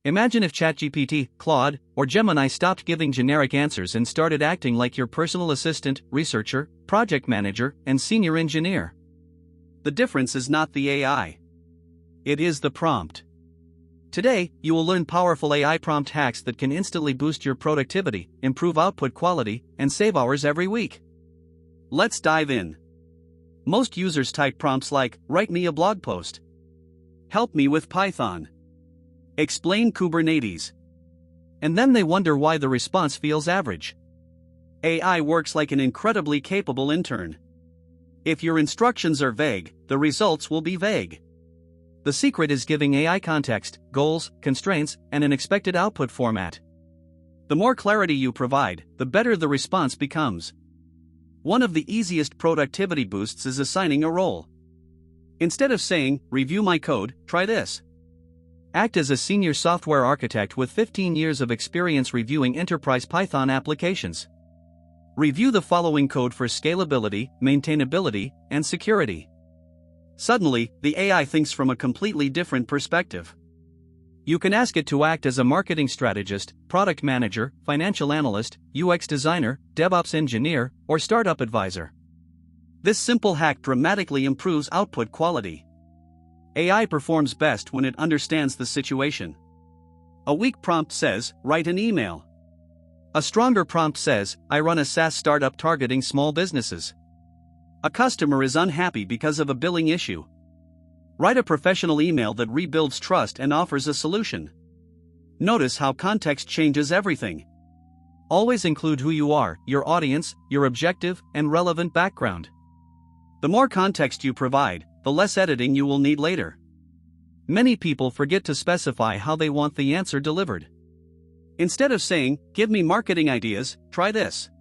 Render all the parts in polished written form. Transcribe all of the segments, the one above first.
Imagine if ChatGPT, Claude, or Gemini stopped giving generic answers and started acting like your personal assistant, researcher, project manager, and senior engineer. The difference is not the AI. It is the prompt. Today, you will learn powerful AI prompt hacks that can instantly boost your productivity, improve output quality, and save hours every week. Let's dive in. Most users type prompts like, "Write me a blog post," "Help me with Python," "Explain Kubernetes," and then they wonder why the response feels average. AI works like an incredibly capable intern. If your instructions are vague, the results will be vague. The secret is giving AI context, goals, constraints, and an expected output format. The more clarity you provide, the better the response becomes. One of the easiest productivity boosts is assigning a role. Instead of saying, "Review my code," try this. Act as a senior software architect with 15 years of experience reviewing enterprise Python applications. Review the following code for scalability, maintainability, and security. Suddenly, the AI thinks from a completely different perspective. You can ask it to act as a marketing strategist, product manager, financial analyst, UX designer, DevOps engineer, or startup advisor. This simple hack dramatically improves output quality. AI performs best when it understands the situation. A weak prompt says, "Write an email." A stronger prompt says, "I run a SaaS startup targeting small businesses. A customer is unhappy because of a billing issue. Write a professional email that rebuilds trust and offers a solution." Notice how context changes everything. Always include who you are, your audience, your objective, and relevant background. The more context you provide, the less editing you will need later. Many people forget to specify how they want the answer delivered. Instead of saying, "Give me marketing ideas," try this.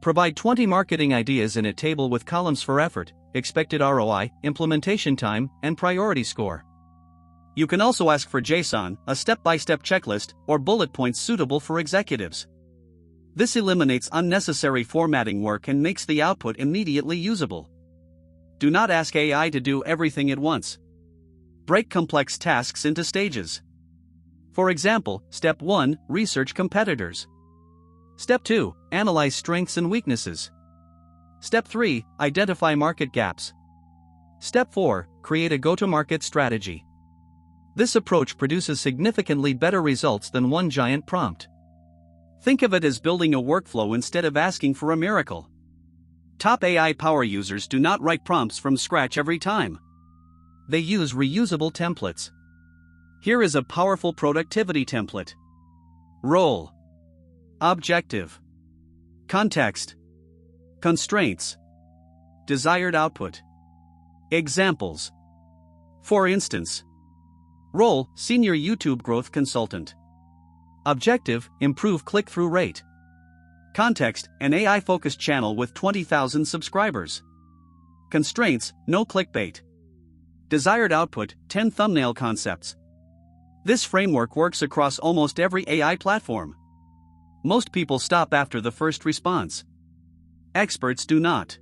Provide 20 marketing ideas in a table with columns for effort, expected ROI, implementation time, and priority score. You can also ask for JSON, a step-by-step checklist, or bullet points suitable for executives. This eliminates unnecessary formatting work and makes the output immediately usable. Do not ask AI to do everything at once. Break complex tasks into stages. For example, Step 1, research competitors. Step 2, analyze strengths and weaknesses. Step 3, identify market gaps. Step 4, create a go-to-market strategy. This approach produces significantly better results than one giant prompt. Think of it as building a workflow instead of asking for a miracle. Top AI power users do not write prompts from scratch every time. They use reusable templates. Here is a powerful productivity template. Role. Objective. Context. Constraints. Desired output. Examples. For instance, role, senior YouTube growth consultant. Objective, improve click-through rate. Context, an AI-focused channel with 20,000 subscribers. Constraints, no clickbait. Desired output, 10 thumbnail concepts. This framework works across almost every AI platform. Most people stop after the first response. Experts do not.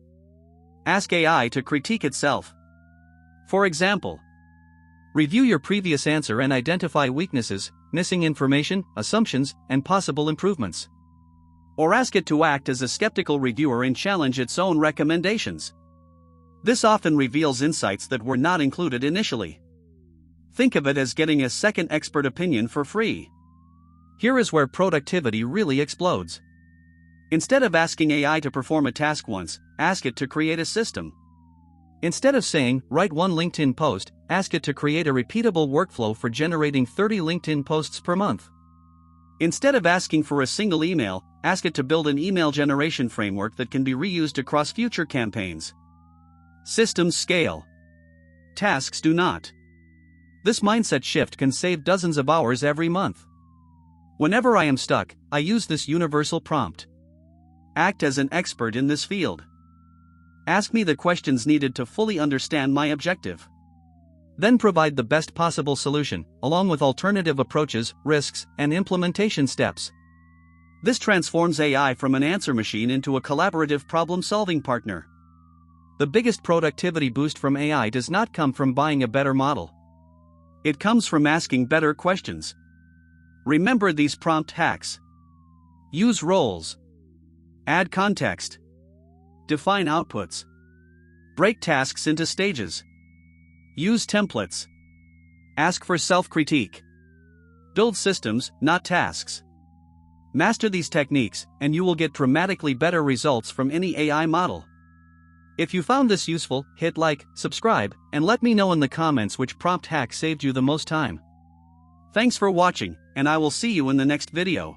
Ask AI to critique itself. For example, review your previous answer and identify weaknesses, missing information, assumptions, and possible improvements. Or ask it to act as a skeptical reviewer and challenge its own recommendations. This often reveals insights that were not included initially. Think of it as getting a second expert opinion for free. Here is where productivity really explodes. Instead of asking AI to perform a task once, ask it to create a system. Instead of saying, "Write one LinkedIn post," ask it to create a repeatable workflow for generating 30 LinkedIn posts per month. Instead of asking for a single email, ask it to build an email generation framework that can be reused across future campaigns. Systems scale. Tasks do not. This mindset shift can save dozens of hours every month. Whenever I am stuck, I use this universal prompt. Act as an expert in this field. Ask me the questions needed to fully understand my objective. Then provide the best possible solution, along with alternative approaches, risks, and implementation steps. This transforms AI from an answer machine into a collaborative problem-solving partner. The biggest productivity boost from AI does not come from buying a better model. It comes from asking better questions. Remember these prompt hacks. Use roles. Add context. Define outputs. Break tasks into stages. Use templates. Ask for self-critique. Build systems, not tasks. Master these techniques, and you will get dramatically better results from any AI model. If you found this useful, hit like, subscribe, and let me know in the comments which prompt hack saved you the most time. Thanks for watching, and I will see you in the next video.